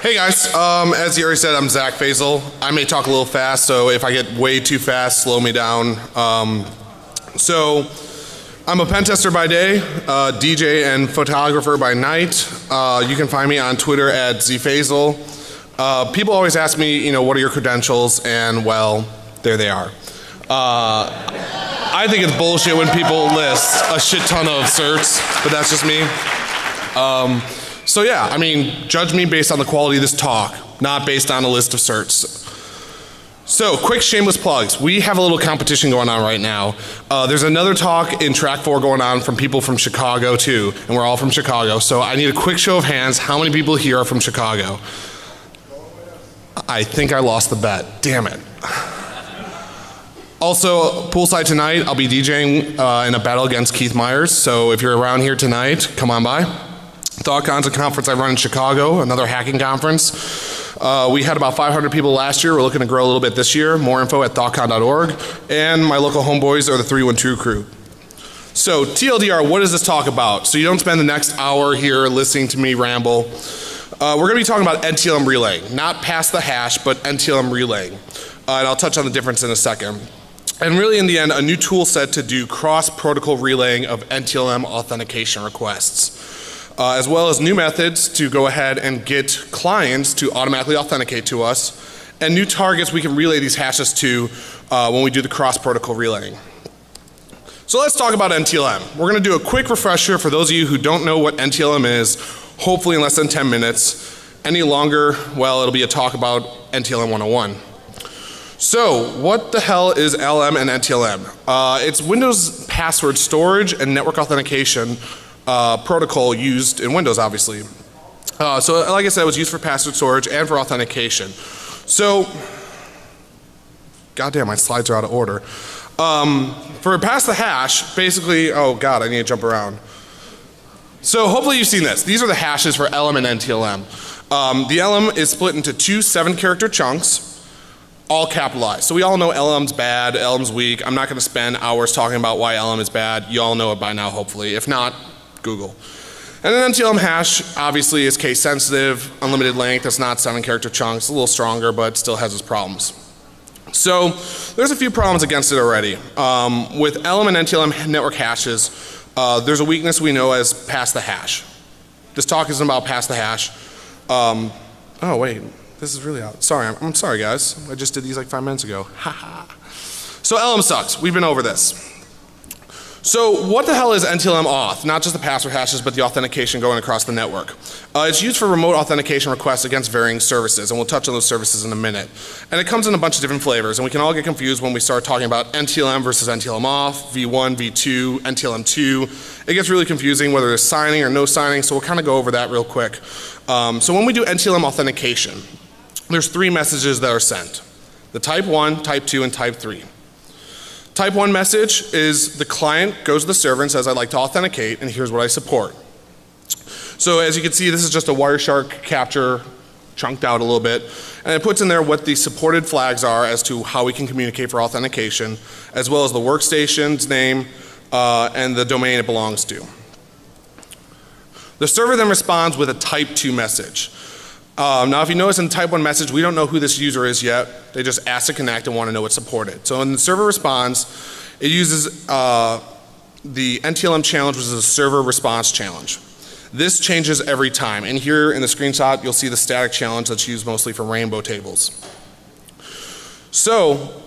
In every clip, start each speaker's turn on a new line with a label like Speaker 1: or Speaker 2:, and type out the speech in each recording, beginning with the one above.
Speaker 1: Hey guys, as you already said, I'm Zack FASEL. I may talk a little fast, so if I get way too fast, slow me down. So I'm a pen tester by day, DJ and photographer by night. You can find me on Twitter at ZFasel. People always ask me, what are your credentials? And well, there they are. I think it's bullshit when people list a shit ton of certs, but that's just me. So yeah, I mean, judge me based on the quality of this talk, not based on a list of certs. So, quick shameless plugs. We have a little competition going on right now. There's another talk in track 4 going on from people from Chicago too, and we're all from Chicago. So I need a quick show of hands. How many people here are from Chicago? I think I lost the bet. Damn it. Also, poolside tonight, I'll be DJing in a battle against Keith Myers. So if you're around here tonight, come on by. ThoughtCon's a conference I run in Chicago, another hacking conference. We had about 500 people last year. We're looking to grow a little bit this year. More info at thoughtcon.org. And my local homeboys are the 312 crew. So TLDR, what does this talk about? So you don't spend the next hour here listening to me ramble. We're going to be talking about NTLM relaying. Not pass the hash, but NTLM relaying. And I'll touch on the difference in a second. And really in the end, a new tool set to do cross-protocol relaying of NTLM authentication requests. As well as new methods to go ahead and get clients to automatically authenticate to us, and new targets we can relay these hashes to when we do the cross-protocol relaying. So let's talk about NTLM. We're going to do a quick refresher for those of you who don't know what NTLM is, hopefully in less than 10 minutes. Any longer, well, it'll be a talk about NTLM 101. So what the hell is LM and NTLM? It's Windows password storage and network authentication protocol used in Windows, obviously. So like I said, it was used for password storage and for authentication. So, goddamn, my slides are out of order. For pass the hash, basically, oh god, I need to jump around. So hopefully you've seen this. These are the hashes for LM and NTLM. The LM is split into two 7-character chunks, all capitalized. So we all know LM's bad, LM's weak. I'm not going to spend hours talking about why LM is bad. You all know it by now, hopefully. If not, Google. And an NTLM hash obviously is case sensitive, unlimited length. It's not 7-character chunks. A little stronger, but still has its problems. So there's a few problems against it already. With LM and NTLM network hashes, there's a weakness we know as pass the hash. This talk isn't about pass the hash. Oh wait, this is really out. Sorry, I'm sorry guys. I just did these like 5 minutes ago. Haha. So LM sucks. We've been over this. So what the hell is NTLM auth? Not just the password hashes, but the authentication going across the network. It's used for remote authentication requests against varying services, and we'll touch on those services in a minute. And it comes in a bunch of different flavors, and we can all get confused when we start talking about NTLM versus NTLM auth, V1, V2, NTLM2. It gets really confusing whether there's signing or no signing, so we'll kind of go over that real quick. So when we do NTLM authentication, there's 3 messages that are sent. The type 1, type 2, and type 3. Type 1 message is the client goes to the server and says, I'd like to authenticate, and here's what I support. So as you can see, this is just a Wireshark capture chunked out a little bit, and it puts in there what the supported flags are as to how we can communicate for authentication, as well as the workstation's name and the domain it belongs to. The server then responds with a type 2 message. Now if you notice in the type 1 message, we don't know who this user is yet. They just ask to connect and want to know what's supported. So when the server responds, it uses the NTLM challenge, which is a server response challenge. This changes every time. And here in the screenshot, you'll see the static challenge that's used mostly for rainbow tables. So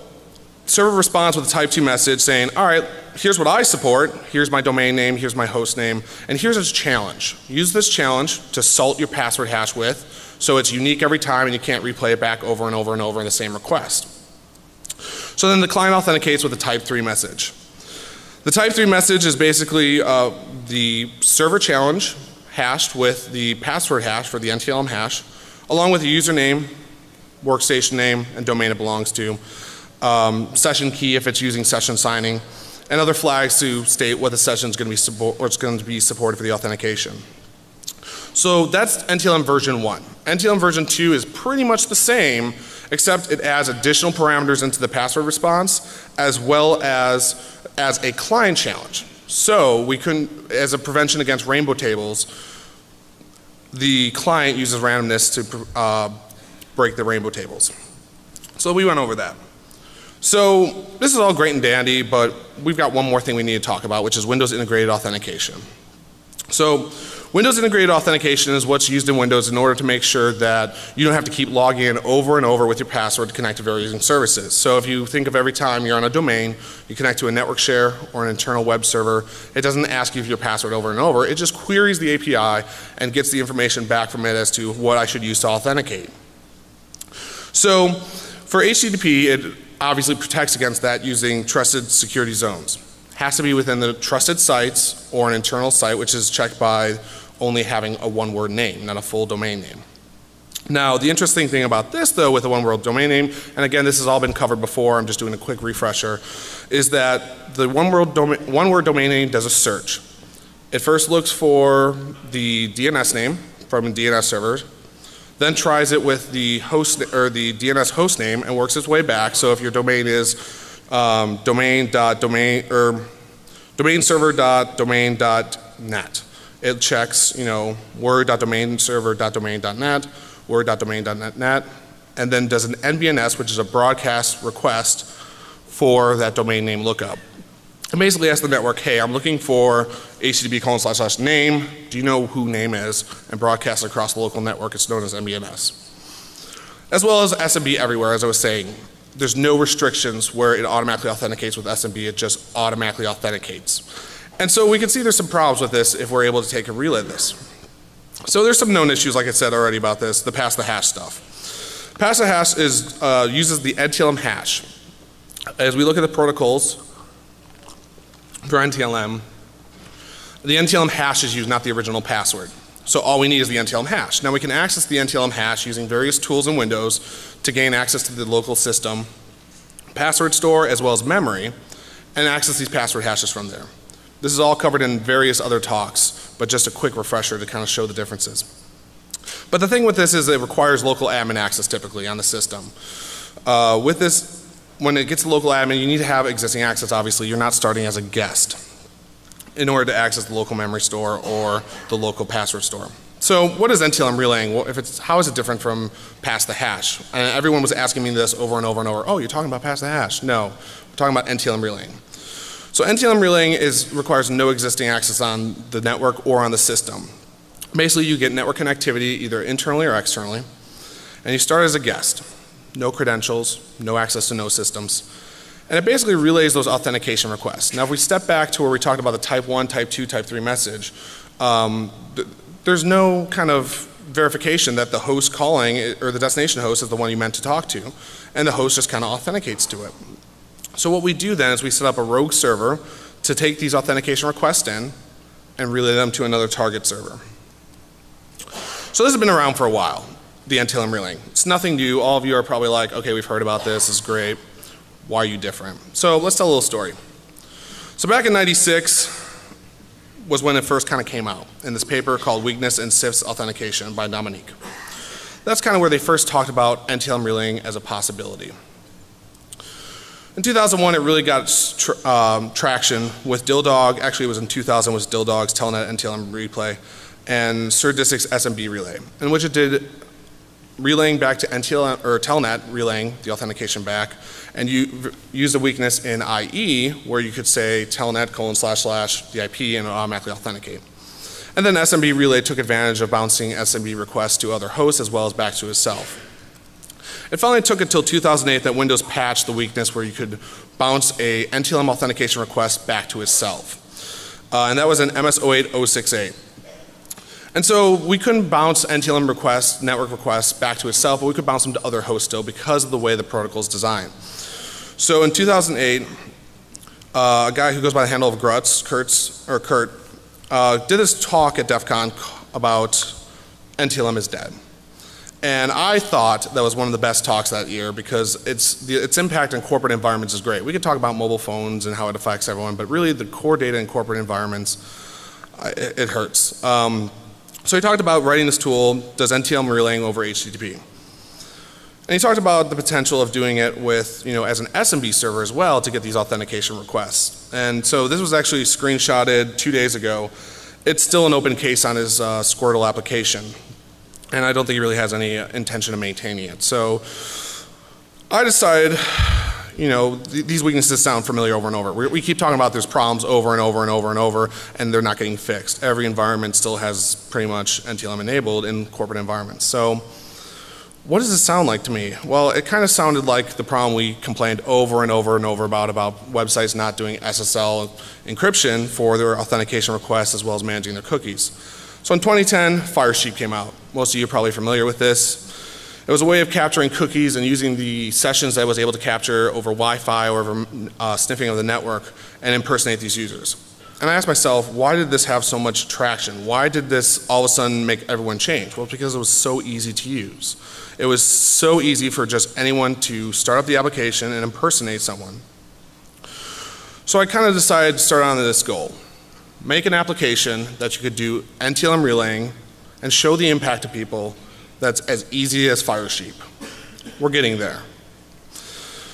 Speaker 1: server responds with a type 2 message saying, all right, here's what I support, here's my domain name, here's my host name, and here's its challenge. Use this challenge to salt your password hash with, so it's unique every time and you can't replay it back over and over and over in the same request. So then the client authenticates with a type 3 message. The type 3 message is basically the server challenge hashed with the password hash for the NTLM hash, along with the username, workstation name, and domain it belongs to, session key if it's using session signing, and other flags to state what the session is going to be supported for the authentication. So that's NTLM version 1. NTLM version 2 is pretty much the same, except it adds additional parameters into the password response, as well as a client challenge. So we couldn't, as a prevention against rainbow tables, the client uses randomness to break the rainbow tables. So we went over that. So this is all great and dandy, but we've got one more thing we need to talk about, which is Windows integrated authentication. So Windows integrated authentication is what's used in Windows in order to make sure that you don't have to keep logging in over and over with your password to connect to various services. So if you think of every time you're on a domain, you connect to a network share or an internal web server, it doesn't ask you for your password over and over. It just queries the API and gets the information back from it as to what I should use to authenticate. So for HTTP, it obviously protects against that using trusted security zones. Has to be within the trusted sites or an internal site, which is checked by only having a one-word name, not a full domain name. Now, the interesting thing about this, though, with a one-word domain name, and again, this has all been covered before, I'm just doing a quick refresher, is that the one-word domain name does a search. It first looks for the DNS name from a DNS server, then tries it with the host or the DNS host name and works its way back. So if your domain is domainserver.domain.net, it checks, word.domainserver.domain.net, word.domain.net, and then does an NBNS, which is a broadcast request for that domain name lookup. And basically asks the network, hey, I'm looking for http://name, do you know who name is, and broadcasts across the local network. It's known as NBNS. As well as SMB everywhere, as I was saying. There's no restrictions where it automatically authenticates with SMB, it just automatically authenticates. And so we can see there's some problems with this if we're able to take and relay this. So there's some known issues, like I said already about this, the pass the hash stuff. Pass the hash is, uses the NTLM hash. As we look at the protocols for NTLM, the NTLM hash is used, not the original password. So all we need is the NTLM hash. Now we can access the NTLM hash using various tools in Windows to gain access to the local system password store as well as memory and access these password hashes from there. This is all covered in various other talks, but just a quick refresher to kind of show the differences. But the thing with this is it requires local admin access typically on the system. With this, when it gets to local admin, you need to have existing access, obviously. You're not starting as a guest in order to access the local memory store or the local password store. So what is NTLM relaying? Well, how is it different from pass the hash? And everyone was asking me this over and over and over. Oh, you're talking about pass the hash. No, we're talking about NTLM relaying. So NTLM relaying requires no existing access on the network or on the system. Basically, you get network connectivity either internally or externally, and you start as a guest. No credentials, no access to no systems. And it basically relays those authentication requests. Now if we step back to where we talked about the type 1, type 2, type 3 message, there's no kind of verification that the host calling or the destination host is the one you meant to talk to, and the host just kind of authenticates to it. So what we do then is we set up a rogue server to take these authentication requests in and relay them to another target server. So this has been around for a while, the NTLM relaying. It's nothing new. All of you are probably like, okay, we've heard about this, this is great. Why are you different? So let's tell a little story. So back in '96 was when it first kind of came out in this paper called Weakness in CIFS Authentication by Dominique. That's kind of where they first talked about NTLM relaying as a possibility. In 2001, it really got traction with Dildog. Actually, it was in 2000 was Dildog's Telnet NTLM replay and SerDisic's SMB relay, in which it did relaying back to NTLM or Telnet, relaying the authentication back, and you used a weakness in IE where you could say telnet : the IP and it automatically authenticate. And then SMB relay took advantage of bouncing SMB requests to other hosts as well as back to itself. It finally took until 2008 that Windows patched the weakness where you could bounce a NTLM authentication request back to itself. And that was in MS-08-068. And so we couldn't bounce NTLM requests, network requests back to itself, but we could bounce them to other hosts still because of the way the protocol is designed. So in 2008, a guy who goes by the handle of Kurt, did this talk at DEF CON about NTLM is dead. And I thought that was one of the best talks that year because its impact in corporate environments is great. We could talk about mobile phones and how it affects everyone, but really the core data in corporate environments, it hurts. So he talked about writing this tool, does NTLM relaying over HTTP. And he talked about the potential of doing it with, as an SMB server as well to get these authentication requests. And so this was actually screenshotted 2 days ago. it's still an open case on his Squirtle application. And I don't think he really has any intention of maintaining it. So I decided, you know, these weaknesses sound familiar over and over. We keep talking about there's problems over and over and over and over, and they're not getting fixed. Every environment still has pretty much NTLM enabled in corporate environments. So what does it sound like to me? Well, it kind of sounded like the problem we complained over and over and over about websites not doing SSL encryption for their authentication requests as well as managing their cookies. So in 2010, Firesheep came out. Most of you are probably familiar with this. It was a way of capturing cookies and using the sessions that I was able to capture over Wi-Fi or over sniffing of the network and impersonate these users. And I asked myself, why did this have so much traction? Why did this all of a sudden make everyone change? Well, because it was so easy to use. It was so easy for just anyone to start up the application and impersonate someone. So I kind of decided to start on this goal. Make an application that you could do NTLM relaying and show the impact to people that's as easy as Firesheep. We're getting there.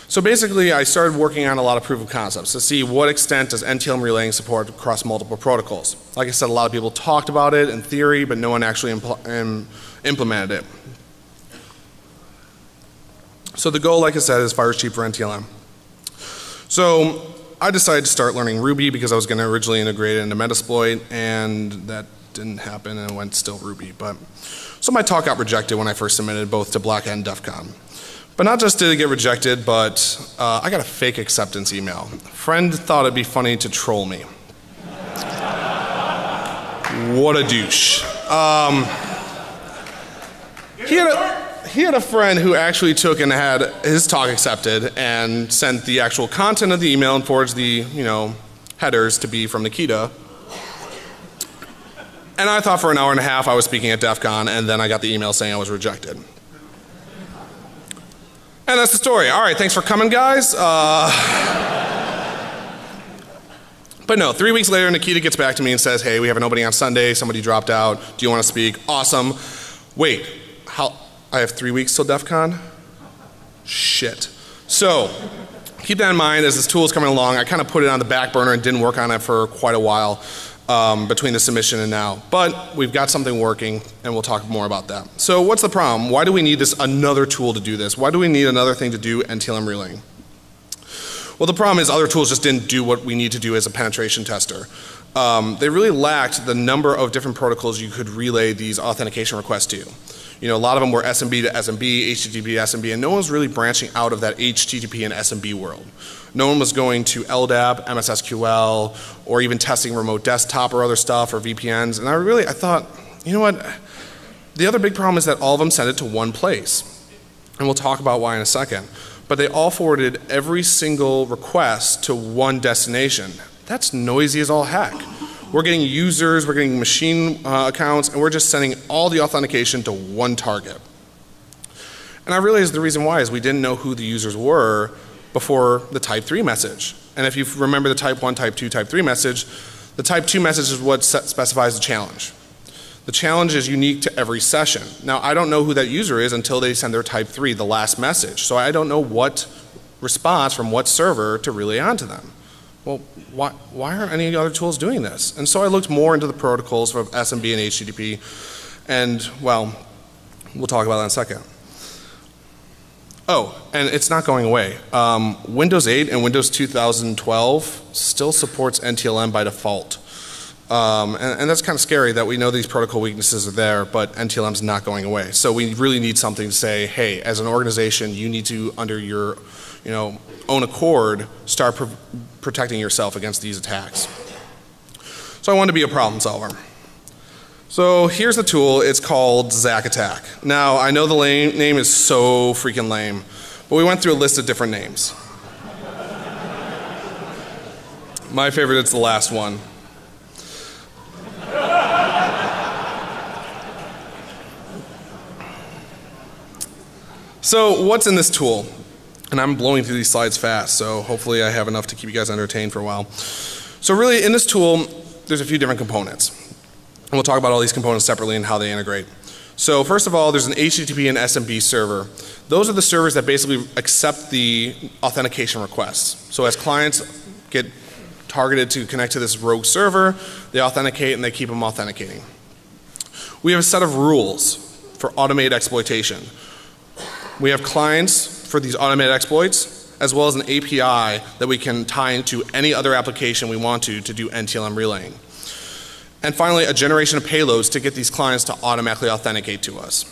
Speaker 1: So basically I started working on a lot of proof of concepts to see what extent does NTLM relaying support across multiple protocols. Like I said, a lot of people talked about it in theory, but no one actually implemented it. So the goal, like I said, is Firesheep for NTLM. So I decided to start learning Ruby because I was going to originally integrate it into Metasploit, and that didn't happen and it went still Ruby. So my talk got rejected when I first submitted both to Black Hat and DEF CON. But not just did it get rejected, but I got a fake acceptance email. A friend thought it'd be funny to troll me. What a douche. He had a friend who actually took and had his talk accepted and sent the actual content of the email and forged the, headers to be from Nikita. And I thought for an hour and a half I was speaking at DEF CON, and then I got the email saying I was rejected. And that's the story. All right, thanks for coming, guys. But no, 3 weeks later, Nikita gets back to me and says, hey, we have an opening on Sunday. Somebody dropped out. Do you want to speak? Awesome. Wait, I have 3 weeks till DEF CON? Shit. So keep that in mind as this tool is coming along. I kind of put it on the back burner and didn't work on it for quite a while between the submission and now. But we've got something working, and we'll talk more about that. So what's the problem? Why do we need another tool to do this? Why do we need another thing to do NTLM relaying? Well, the problem is other tools just didn't do what we need to do as a penetration tester. They really lacked the number of different protocols you could relay these authentication requests to. A lot of them were SMB to SMB, HTTP to SMB, and no one was really branching out of that HTTP and SMB world. No one was going to LDAP, MSSQL, or even testing remote desktop or other stuff or VPNs. And I thought, you know what? The other big problem is that all of them sent it to one place. And we'll talk about why in a second. But they all forwarded every single request to one destination. That's noisy as all heck. We're getting users, we're getting machine accounts, and we're just sending all the authentication to one target. And I realized the reason why is we didn't know who the users were before the type 3 message. And if you remember the type 1, type 2, type 3 message, the type 2 message is what specifies the challenge. The challenge is unique to every session. Now, I don't know who that user is until they send their type 3, the last message. So I don't know what response from what server to relay onto them. Well, why aren't any other tools doing this? And so I looked more into the protocols of SMB and HTTP, and well, we'll talk about that in a second. Oh, and it's not going away. Windows 8 and Windows 2012 still supports NTLM by default. And that's kind of scary that we know these protocol weaknesses are there, but NTLM's not going away. So we really need something to say, hey, as an organization, you need to, under your own accord, start protecting yourself against these attacks. So I wanted to be a problem solver. So here's the tool. It's called ZACK Attack. Now, I know the name is so freaking lame, but we went through a list of different names. My favorite is the last one. So what's in this tool? And I'm blowing through these slides fast, so hopefully I have enough to keep you guys entertained for a while. So really, in this tool, there's a few different components. And we'll talk about all these components separately and how they integrate. So first of all, there's an HTTP and SMB server. Those are the servers that basically accept the authentication requests. So as clients get targeted to connect to this rogue server. They authenticate and they keep them authenticating. We have a set of rules for automated exploitation. We have clients for these automated exploits, as well as an API that we can tie into any other application we want to do NTLM relaying. And finally, a generation of payloads to get these clients to automatically authenticate to us.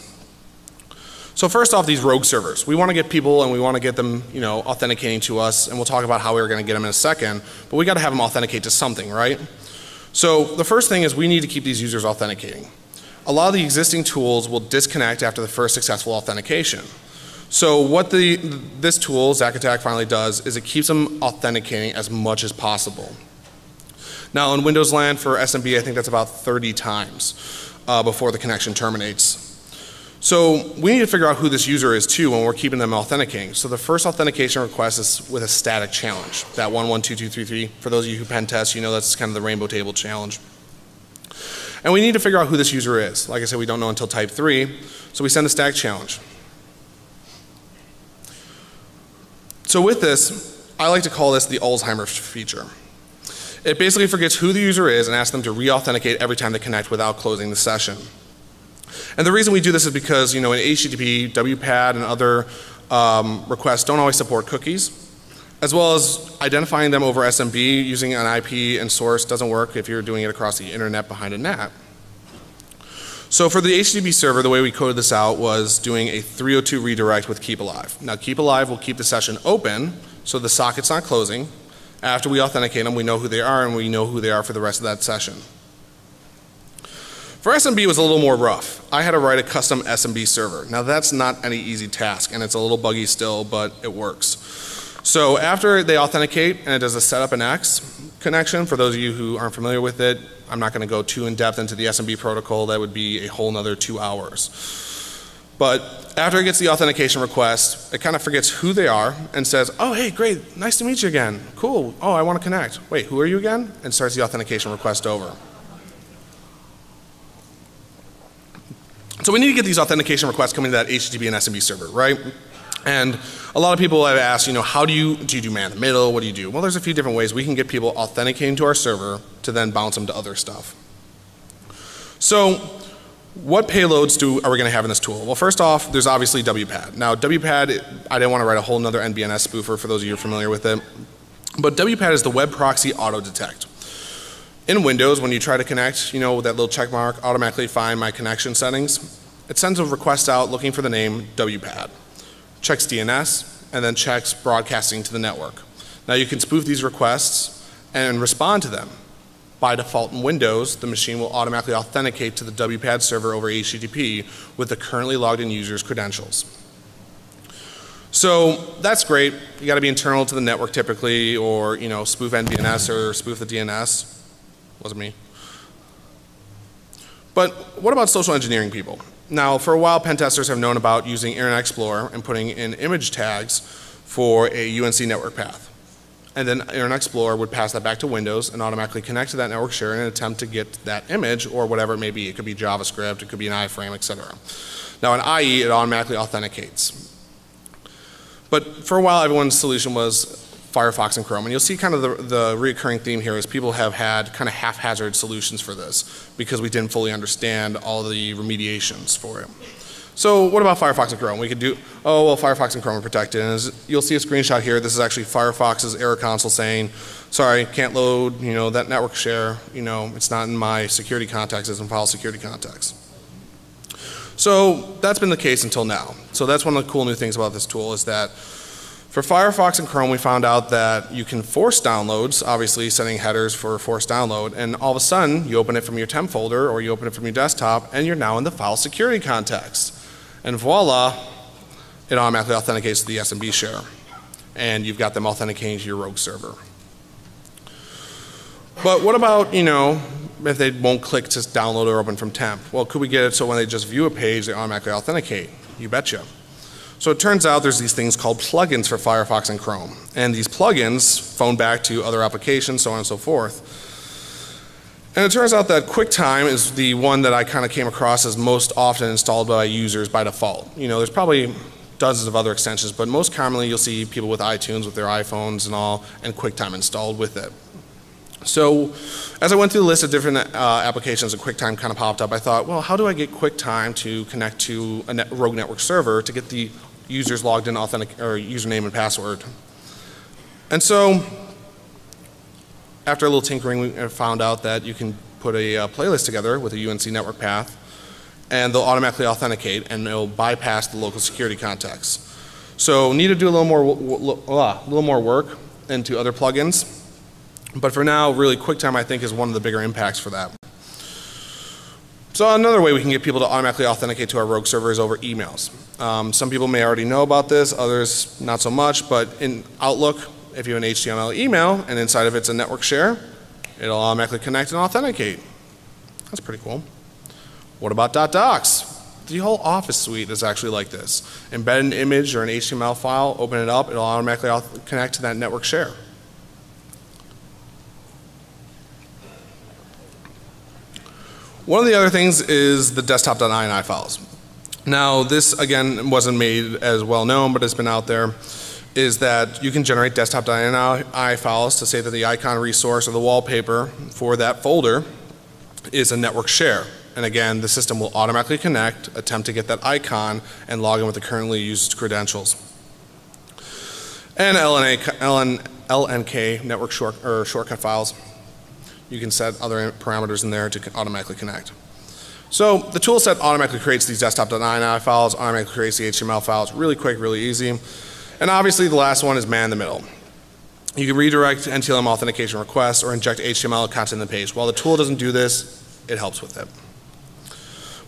Speaker 1: So first off, these rogue servers. We want to get people and we want to get them, authenticating to us, and we'll talk about how we're going to get them in a second, but we got to have them authenticate to something, right? So the first thing is we need to keep these users authenticating. A lot of the existing tools will disconnect after the first successful authentication. So what this tool, Zack Attack, finally does is it keeps them authenticating as much as possible. Now in Windows land for SMB, I think that's about 30 times before the connection terminates. So we need to figure out who this user is too when we're keeping them authenticating. So the first authentication request is with a static challenge, that 112233. For those of you who pen test, you know that's kind of the rainbow table challenge. And we need to figure out who this user is. Like I said, we don't know until type 3, so we send a static challenge. So with this, I like to call this the Alzheimer's feature. It basically forgets who the user is and asks them to re-authenticate every time they connect without closing the session. And the reason we do this is because, in HTTP, WPAD, and other requests don't always support cookies, as well as identifying them over SMB using an IP and source doesn't work if you're doing it across the internet behind a NAT. So for the HTTP server, the way we coded this out was doing a 302 redirect with keep alive. Now keep alive will keep the session open so the socket's not closing. After we authenticate them, we know who they are and we know who they are for the rest of that session. For SMB, it was a little more rough. I had to write a custom SMB server. Now that's not any easy task, and it's a little buggy still, but it works. So after they authenticate and it does a setup and X connection, for those of you who aren't familiar with it, I'm not going to go too in depth into the SMB protocol. That would be a whole nother 2 hours. But after it gets the authentication request, it kind of forgets who they are and says, oh hey, great, nice to meet you again. Cool, oh I want to connect. Wait, who are you again? And starts the authentication request over. So we need to get these authentication requests coming to that HTTP and SMB server, right? And a lot of people have asked, how do you do man in the middle? What do you do? Well, there's a few different ways we can get people authenticating to our server to then bounce them to other stuff. So what payloads are we going to have in this tool? Well, first off, there's obviously WPAD. Now WPAD, I didn't want to write a whole nother NBNS spoofer for those of you who are familiar with it. But WPAD is the web proxy auto detect. In Windows, when you try to connect, with that little check mark, automatically find my connection settings, it sends a request out looking for the name WPAD. Checks DNS, and then checks broadcasting to the network. Now you can spoof these requests and respond to them. By default in Windows, the machine will automatically authenticate to the WPAD server over HTTP with the currently logged in user's credentials. So that's great. You got to be internal to the network typically, or spoof NDNS or spoof the DNS. Wasn't me. But what about social engineering people? Now, for a while, pen testers have known about using Internet Explorer and putting in image tags for a UNC network path. And then Internet Explorer would pass that back to Windows and automatically connect to that network share in an attempt to get that image or whatever it may be. It could be JavaScript, it could be an iframe, etc. Now in IE, it automatically authenticates. But for a while, everyone's solution was Firefox and Chrome. And you'll see kind of the recurring theme here is people have had kind of haphazard solutions for this because we didn't fully understand all the remediations for it. So what about Firefox and Chrome? We could do, oh well, Firefox and Chrome are protected. And you'll see a screenshot here. This is actually Firefox's error console saying, sorry, can't load, that network share. It's not in my security context, it's in file security context. So that's been the case until now. So that's one of the cool new things about this tool is that for Firefox and Chrome, we found out that you can force downloads, obviously setting headers for forced download, and all of a sudden you open it from your temp folder or you open it from your desktop and you're now in the file security context. And voila, it automatically authenticates to the SMB share. And you've got them authenticating to your rogue server. But what about, if they won't click to download or open from temp? Well, could we get it so when they just view a page, they automatically authenticate? You betcha. So it turns out there's these things called plugins for Firefox and Chrome. And these plugins phone back to other applications, so on and so forth. And it turns out that QuickTime is the one that I kind of came across as most often installed by users by default. There's probably dozens of other extensions, but most commonly you'll see people with iTunes with their iPhones and all, and QuickTime installed with it. So as I went through the list of different applications and QuickTime kind of popped up, I thought, well, how do I get QuickTime to connect to a rogue network server to get the user's logged in authentic or username and password? And so after a little tinkering, we found out that you can put a playlist together with a UNC network path, and they'll automatically authenticate and it'll bypass the local security context. So need to do a little more work into other plugins. But for now, really, QuickTime I think is one of the bigger impacts for that. So another way we can get people to automatically authenticate to our rogue server is over emails. Some people may already know about this, others not so much, but in Outlook, if you have an HTML email and inside of it's a network share, it'll automatically connect and authenticate. That's pretty cool. What about .docs? The whole Office suite is actually like this. Embed an image or an HTML file, open it up, it'll automatically connect to that network share. One of the other things is the desktop.ini files. Now this again wasn't made as well known, but it's been out there, is that you can generate desktop.ini files to say that the icon resource or the wallpaper for that folder is a network share. And again, the system will automatically connect, attempt to get that icon, and log in with the currently used credentials. And LNK network shortcut files. You can set other parameters in there to automatically connect. So the tool set automatically creates these desktop.ini files, automatically creates the HTML files, really quick, really easy. And obviously the last one is man in the middle. You can redirect NTLM authentication requests or inject HTML content in the page. While the tool doesn't do this, it helps with it.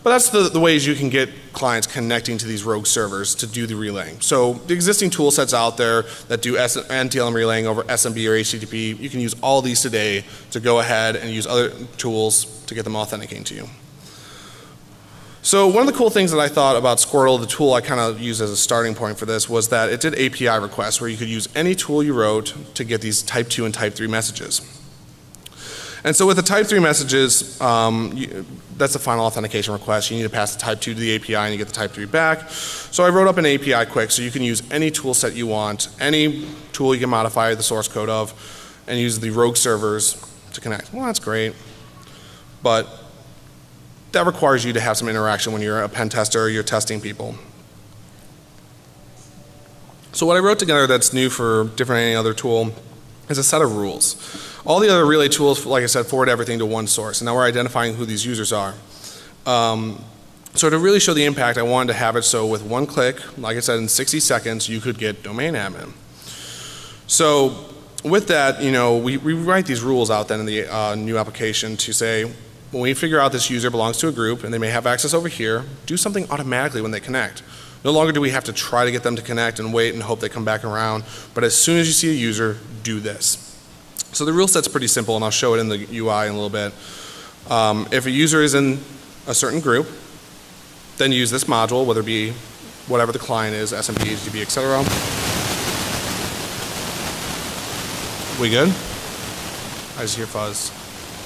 Speaker 1: But that's the ways you can get clients connecting to these rogue servers to do the relaying. So the existing tool sets out there that do NTLM relaying over SMB or HTTP, you can use all these today to go ahead and use other tools to get them authenticating to you. So one of the cool things that I thought about Squirtle, the tool I kind of used as a starting point for this, was that it did API requests where you could use any tool you wrote to get these type 2 and type 3 messages. And so with the type 3 messages, that's the final authentication request. You need to pass the type 2 to the API and you get the type 3 back. So I wrote up an API quick so you can use any tool set you want, any tool you can modify the source code of, and use the rogue servers to connect. Well, that's great, but that requires you to have some interaction when you're a pen tester or you're testing people. So what I wrote together that's new for different than any other tool is a set of rules. All the other relay tools, like I said, forward everything to one source, and now we're identifying who these users are. So to really show the impact, I wanted to have it so with one click, like I said, in 60 seconds, you could get domain admin. So with that, you know, we write these rules out then in the new application to say, when we figure out this user belongs to a group and they may have access over here, do something automatically when they connect. No longer do we have to try to get them to connect and wait and hope they come back around, but as soon as you see a user, do this. So the rule set's pretty simple, and I'll show it in the UI in a little bit. If a user is in a certain group, then use this module, whether it be whatever the client is, SMB, HTTP, etc. We good? I just hear fuzz.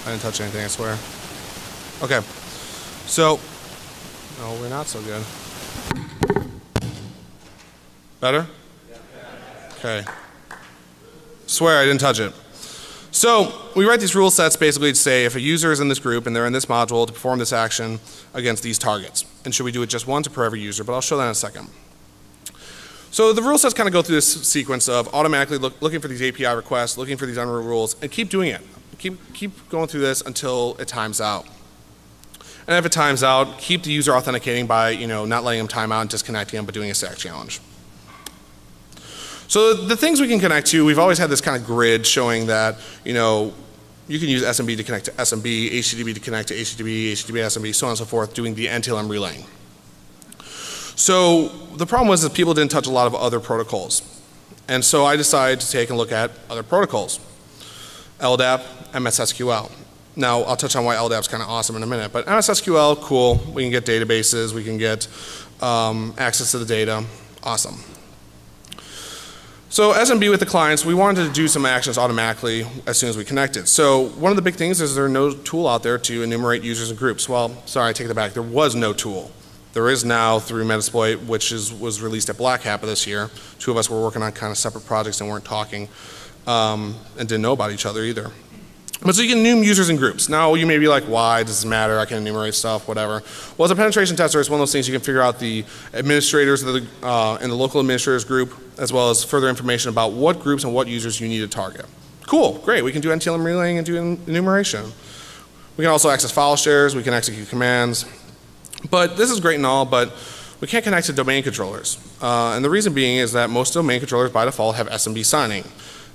Speaker 1: I didn't touch anything, I swear. Okay. So, no, we're not so good. Better? Okay. Swear I didn't touch it. So we write these rule sets basically to say if a user is in this group and they're in this module to perform this action against these targets. And should we do it just once or per every user? But I'll show that in a second. So the rule sets kind of go through this sequence of automatically looking for these API requests, looking for these unwritten rules, and keep doing it. Keep going through this until it times out. And if it times out, keep the user authenticating by, you know, not letting them time out and disconnecting them, but doing a stack challenge. So the things we can connect to, we've always had this kind of grid showing that, you know, you can use SMB to connect to SMB, HTTP to connect to HTTP, HTTP SMB, so on and so forth, doing the NTLM relaying. So the problem was that people didn't touch a lot of other protocols. And so I decided to take a look at other protocols. LDAP, MSSQL. Now I'll touch on why LDAP's kind of awesome in a minute, but MSSQL, cool. We can get databases, we can get access to the data, awesome. So SMB with the clients, we wanted to do some actions automatically as soon as we connected. So one of the big things is there's no tool out there to enumerate users and groups. Well, sorry, I take that back. There was no tool. There is now through Metasploit, which was released at Black Hat this year. Two of us were working on kind of separate projects and weren't talking and didn't know about each other either. But so you can enum users in groups. Now you may be like, why does this matter? I can enumerate stuff, whatever. Well, as a penetration tester, it's one of those things you can figure out the administrators of in the local administrators group, as well as further information about what groups and what users you need to target. Cool, great. We can do NTLM relaying and do enumeration. We can also access file shares. We can execute commands. But this is great and all, but we can't connect to domain controllers. And the reason being is that most domain controllers by default have SMB signing.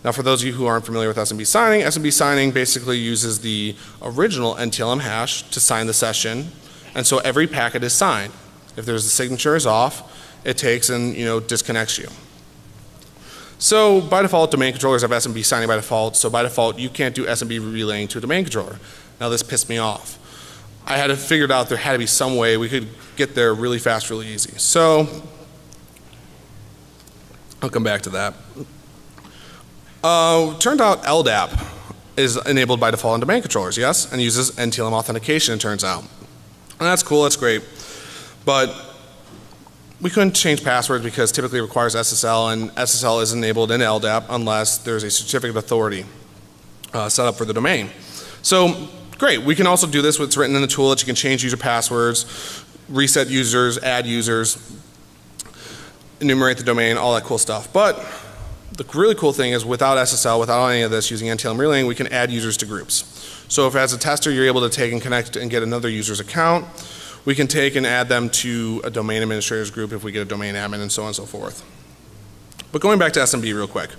Speaker 1: Now for those of you who aren't familiar with SMB signing basically uses the original NTLM hash to sign the session, and so every packet is signed. If there's the signature is off, it takes and disconnects you. So by default, domain controllers have SMB signing by default, so by default you can't do SMB relaying to a domain controller. Now this pissed me off. I had to figure out there had to be some way we could get there really fast, really easy. So I'll come back to that. Turned out LDAP is enabled by default on domain controllers, yes, and uses NTLM authentication, it turns out. And that's cool, that's great. But we couldn't change passwords because typically it requires SSL, and SSL is enabled in LDAP unless there's a certificate of authority set up for the domain. So great, we can also do this. It's written in the tool that you can change user passwords, reset users, add users, enumerate the domain, all that cool stuff. But the really cool thing is without SSL, without any of this, using NTLM relaying, we can add users to groups. So if as a tester you're able to take and connect and get another user's account, we can take and add them to a domain administrators group if we get a domain admin and so on and so forth. But going back to SMB real quick.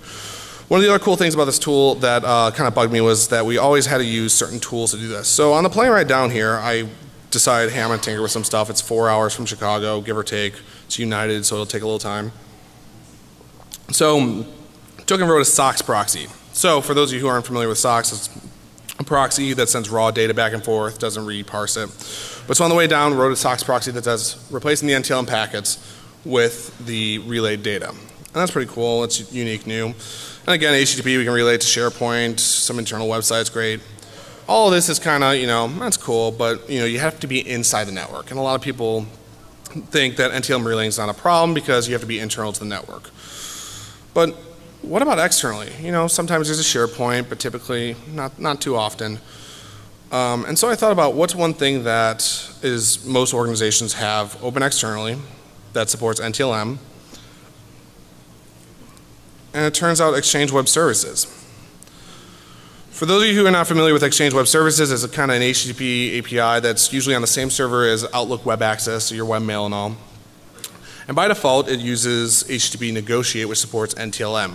Speaker 1: One of the other cool things about this tool that kind of bugged me was that we always had to use certain tools to do this. So on the plane ride down here, I decided, hey, I'm going to tinker with some stuff. It's 4 hours from Chicago, give or take. It's United, so it'll take a little time. So took and wrote a SOCKS proxy. So for those of you who aren't familiar with SOCKS, it's a proxy that sends raw data back and forth, doesn't reparse it. But so on the way down, wrote a SOCKS proxy that does replacing the NTLM packets with the relayed data. And that's pretty cool. It's unique, new. And again, HTTP, we can relay it to SharePoint, some internal websites, great. All of this is kind of, that's cool, but you have to be inside the network. And a lot of people think that NTLM relaying is not a problem because you have to be internal to the network. But what about externally? Sometimes there's a SharePoint, but typically not too often. And so I thought about what's one thing that most organizations have open externally that supports NTLM. And it turns out Exchange Web Services. For those of you who are not familiar with Exchange Web Services, it's a kind of an HTTP API that's usually on the same server as Outlook Web Access, so your webmail and all. And by default, it uses HTTP Negotiate, which supports NTLM.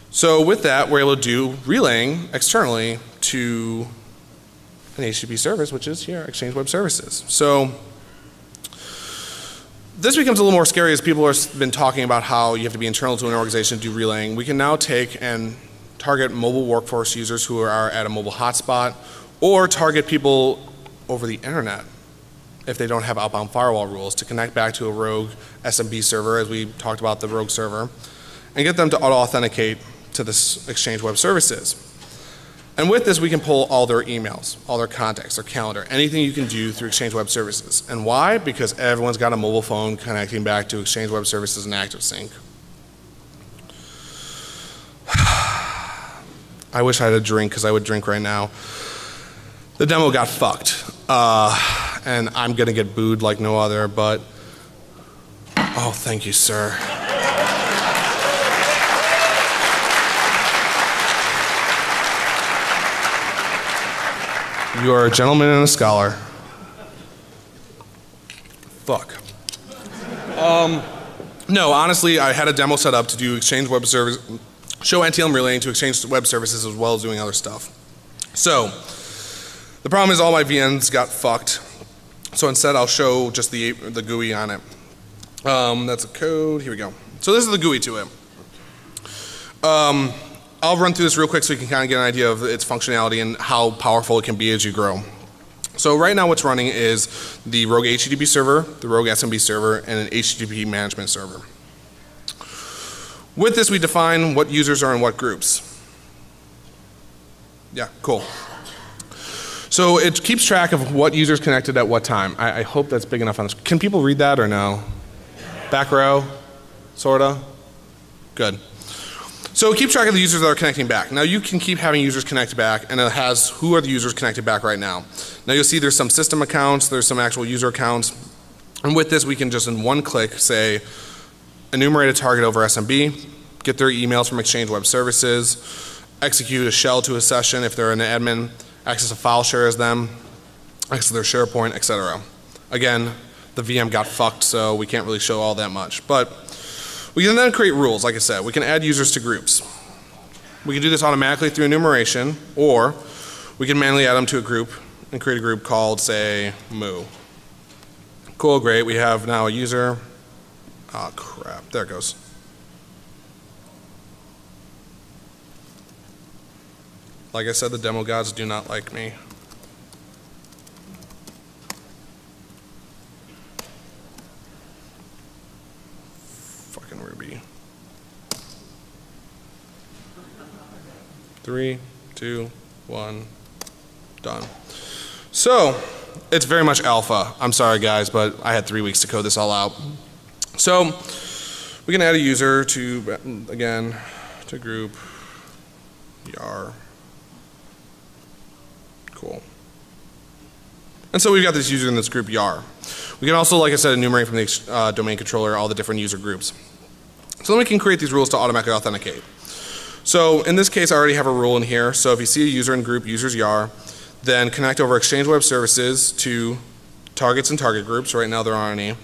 Speaker 1: So with that, we're able to do relaying externally to an HTTP service, which is here, Exchange Web Services. So this becomes a little more scary as people have been talking about how you have to be internal to an organization to do relaying. We can now take and target mobile workforce users who are at a mobile hotspot, or target people over the internet if they don't have outbound firewall rules to connect back to a rogue SMB server, as we talked about the rogue server, and get them to auto-authenticate to this Exchange Web Services. And with this, we can pull all their emails, all their contacts, their calendar, anything you can do through Exchange Web Services. And why? Because everyone's got a mobile phone connecting back to Exchange Web Services and ActiveSync. I wish I had a drink because I would drink right now. The demo got fucked. And I'm going to get booed like no other, but oh, thank you, sir. You are a gentleman and a scholar. Fuck. No, honestly, I had a demo set up to do Exchange Web Service, show NTLM relaying to Exchange Web Services as well as doing other stuff. So, the problem is all my VMs got fucked. So instead I'll show just the GUI on it. That's a code, here we go. So this is the GUI to it. I'll run through this real quick so you can kind of get an idea of its functionality and how powerful it can be as you grow. So right now what's running is the rogue HTTP server, the rogue SMB server, and an HTTP management server. With this we define what users are in what groups. Yeah, cool. So it keeps track of what users connected at what time. I hope that's big enough on this. Can people read that or no? Back row? Sorta? Good. So keep track of the users that are connecting back. Now you can keep having users connect back, and it has who are the users connected back right now. Now you'll see there's some system accounts, there's some actual user accounts, and with this we can just in one click say enumerate a target over SMB, get their emails from Exchange Web Services, execute a shell to a session if they're an admin, access a file share as them, access their SharePoint, etc. Again, the VM got fucked, so we can't really show all that much. But we can then create rules, like I said. We can add users to groups. We can do this automatically through enumeration, or we can manually add them to a group and create a group called, say, Moo. Cool, great. We have now a user. Oh, crap. There it goes. Like I said, the demo gods do not like me. Fucking Ruby. 3, 2, 1, done. So, it's very much alpha. I'm sorry guys, but I had 3 weeks to code this all out. So, we can add a user to, again, to group yar. Cool. And so we've got this user in this group yar. We can also, like I said, enumerate from the domain controller all the different user groups. So then we can create these rules to automatically authenticate. So in this case I already have a rule in here. So if you see a user in group users yar, then connect over Exchange Web Services to targets and target groups. Right now there aren't any,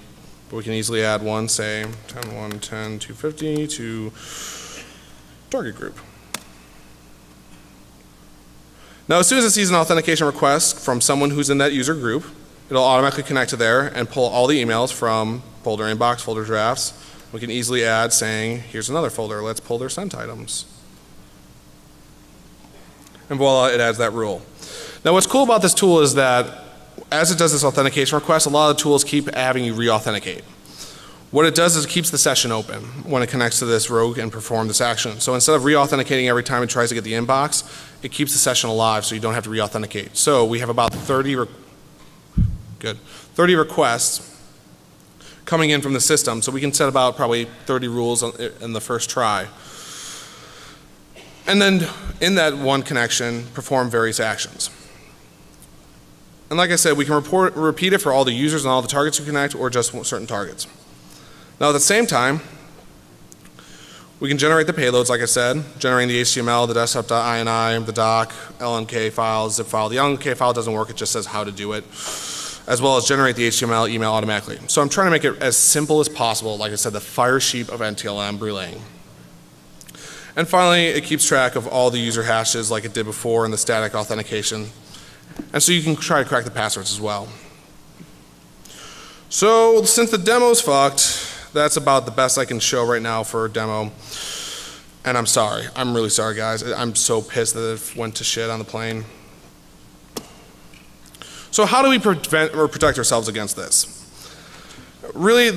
Speaker 1: but we can easily add one, say 10.1, 10, 250 to target group. Now as soon as it sees an authentication request from someone who's in that user group, it'll automatically connect to there and pull all the emails from folder inbox, folder drafts. We can easily add saying, here's another folder, let's pull their sent items. And voila, it adds that rule. Now what's cool about this tool is that as it does this authentication request, a lot of the tools keep having you re-authenticate. What it does is it keeps the session open when it connects to this rogue and perform this action. So instead of re-authenticating every time it tries to get the inbox, it keeps the session alive so you don't have to re-authenticate. So we have about 30 requests coming in from the system, so we can set about probably 30 rules in the first try. And then in that one connection, perform various actions. And like I said, we can repeat it for all the users and all the targets who connect, or just certain targets. Now at the same time, we can generate the payloads, like I said, generating the HTML, the desktop.ini, the doc, LNK file, zip file. The LNK file doesn't work, it just says how to do it, as well as generate the HTML email automatically. So I'm trying to make it as simple as possible, like I said, the fire sheep of NTLM relaying. And finally, it keeps track of all the user hashes like it did before in the static authentication. And so you can try to crack the passwords as well. So since the demo's fucked, that's about the best I can show right now for a demo. And I'm sorry. I'm really sorry guys. I'm so pissed that it went to shit on the plane. So how do we prevent or protect ourselves against this? Really,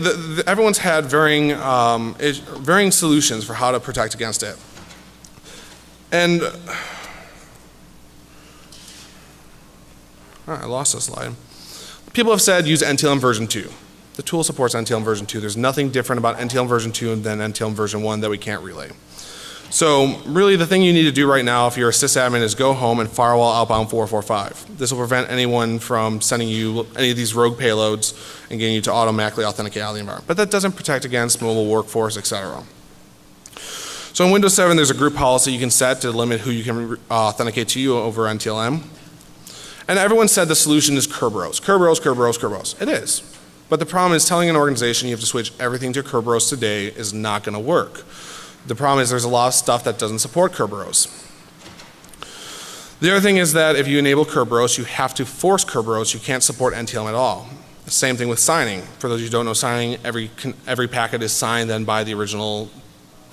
Speaker 1: everyone's had varying solutions for how to protect against it. And I lost a slide. People have said use NTLM version 2. The tool supports NTLM version 2. There's nothing different about NTLM version 2 than NTLM version 1 that we can't relay. So really the thing you need to do right now if you're a sysadmin is go home and firewall outbound 445. This will prevent anyone from sending you any of these rogue payloads and getting you to automatically authenticate out of the environment. But that doesn't protect against mobile workforce, etc. So in Windows 7 there's a group policy you can set to limit who you can authenticate to you over NTLM. And everyone said the solution is Kerberos. Kerberos, Kerberos, Kerberos. It is. But the problem is telling an organization you have to switch everything to Kerberos today is not going to work. The problem is there's a lot of stuff that doesn't support Kerberos. The other thing is that if you enable Kerberos, you have to force Kerberos. You can't support NTLM at all. The same thing with signing. For those who don't know signing, every packet is signed then by the original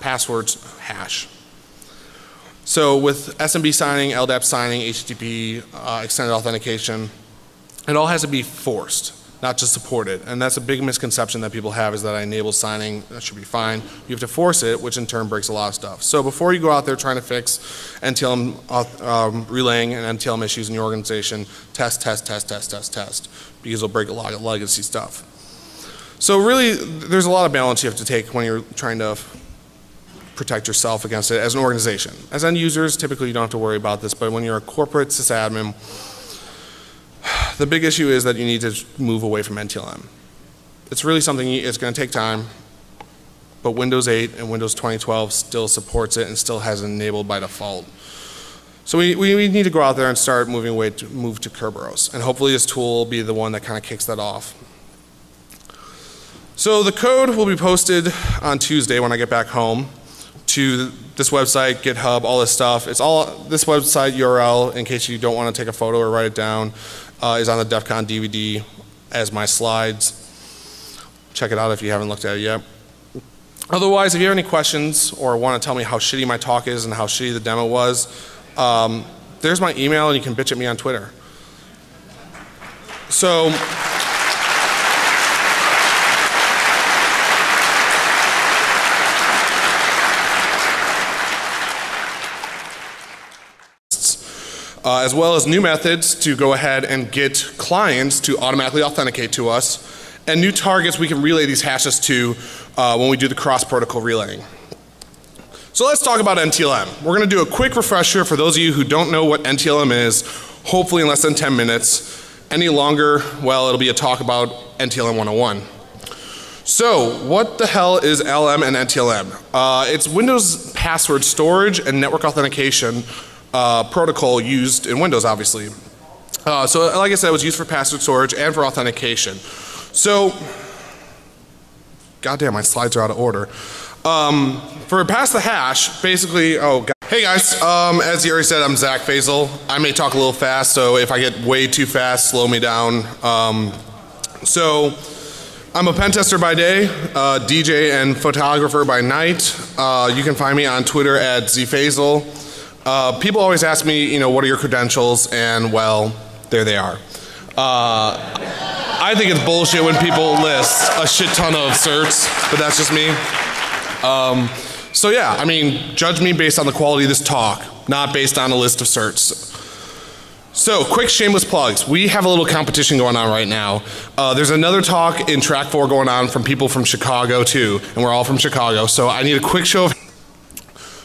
Speaker 1: passwords hash. So with SMB signing, LDAP signing, HTTP, extended authentication, it all has to be forced, not just supported. And that's a big misconception that people have is that I enable signing, that should be fine. You have to force it, which in turn breaks a lot of stuff. So before you go out there trying to fix NTLM relaying and NTLM issues in your organization, test, because it'll break a lot of legacy stuff. So really, there's a lot of balance you have to take when you're trying to protect yourself against it as an organization. As end users, typically you don't have to worry about this, but when you're a corporate sysadmin, the big issue is that you need to move away from NTLM. It's really something, it's going to take time, but Windows 8 and Windows 2012 still supports it and still has it enabled by default. So we need to go out there and start moving away to move to Kerberos, and hopefully this tool will be the one that kind of kicks that off. So the code will be posted on Tuesday when I get back home to this website, GitHub, all this stuff. It's all, this website URL, in case you don't want to take a photo or write it down, is on the DEF CON DVD as my slides. Check it out if you haven't looked at it yet. Otherwise, if you have any questions or want to tell me how shitty my talk is and how shitty the demo was, there's my email and you can bitch at me on Twitter. So, as well as new methods to go ahead and get clients to automatically authenticate to us, and new targets we can relay these hashes to when we do the cross-protocol relaying. So let's talk about NTLM. We're going to do a quick refresher for those of you who don't know what NTLM is, hopefully in less than 10 minutes. Any longer, well, it'll be a talk about NTLM 101. So what the hell is LM and NTLM? It's Windows password storage and network authentication protocol used in Windows, obviously. So like I said, it was used for password storage and for authentication. So, goddamn, my slides are out of order. For pass the hash, basically, oh god. Hey guys, as you already said, I'm Zack FASEL. I may talk a little fast, so if I get way too fast, slow me down. So, I'm a pentester by day, DJ and photographer by night. You can find me on Twitter at ZFasel. People always ask me, you know, what are your credentials, and well, there they are. I think it's bullshit when people list a shit ton of certs, but that's just me. So yeah, I mean, judge me based on the quality of this talk, not based on a list of certs. So, quick shameless plugs. We have a little competition going on right now. There's another talk in track 4 going on from people from Chicago too, and we're all from Chicago, so I need a quick show of.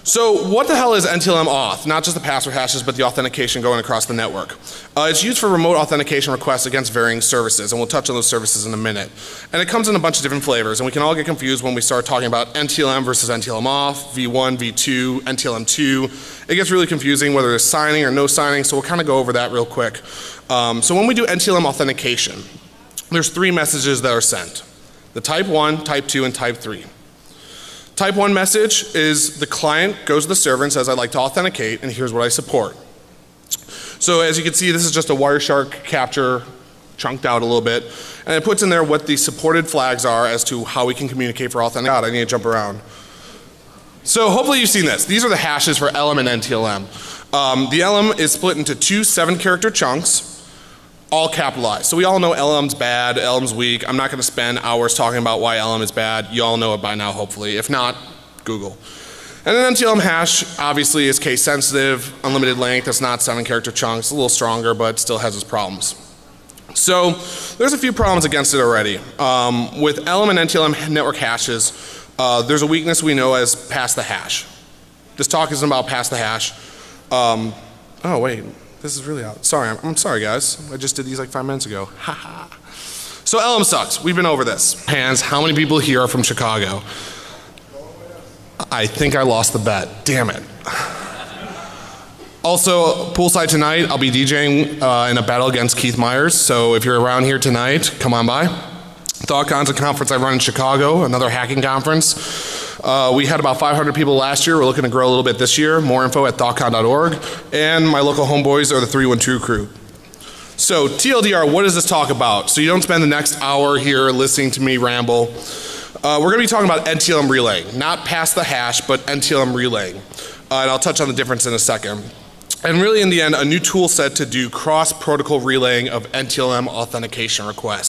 Speaker 1: So what the hell is NTLM auth? Not just the password hashes, but the authentication going across the network. It's used for remote authentication requests against varying services, and we'll touch on those services in a minute. And it comes in a bunch of different flavors, and we can all get confused when we start talking about NTLM versus NTLM auth, V1, V2, NTLM2. It gets really confusing whether there's signing or no signing, so we'll kind of go over that real quick. So when we do NTLM authentication, there's 3 messages that are sent. The type 1, type 2, and type 3. Type 1 message is the client goes to the server and says, I'd like to authenticate, and here's what I support. So as you can see, this is just a Wireshark capture chunked out a little bit, and it puts in there what the supported flags are as to how we can communicate for authentication. God, I need to jump around. So hopefully you've seen this. These are the hashes for LM and NTLM. The LM is split into 2 7-character chunks, all capitalized. So we all know LM's bad, LM's weak. I'm not going to spend hours talking about why LM is bad. You all know it by now, hopefully. If not, Google. And an NTLM hash obviously is case sensitive, unlimited length. It's not 7-character chunks. A little stronger, but still has its problems. So there's a few problems against it already. With LM and NTLM network hashes, there's a weakness we know as pass the hash. This talk isn't about pass the hash. Oh wait. This is really out. Sorry, I'm sorry guys. I just did these like 5 minutes ago. Haha. So LM sucks. We've been over this. Hands, how many people here are from Chicago? I think I lost the bet. Damn it. Also, poolside tonight, I'll be DJing in a battle against Keith Myers. So if you're around here tonight, come on by. ThoughtCon's a conference I run in Chicago, another hacking conference. We had about 500 people last year. We're looking to grow a little bit this year. More info at thoughtcon.org. And my local homeboys are the 312 crew. So TLDR, what does this talk about? So you don't spend the next hour here listening to me ramble. We're going to be talking about NTLM relaying. Not pass the hash, but NTLM relaying. And I'll touch on the difference in a second. And really in the end, a new tool set to do cross-protocol relaying of NTLM authentication requests.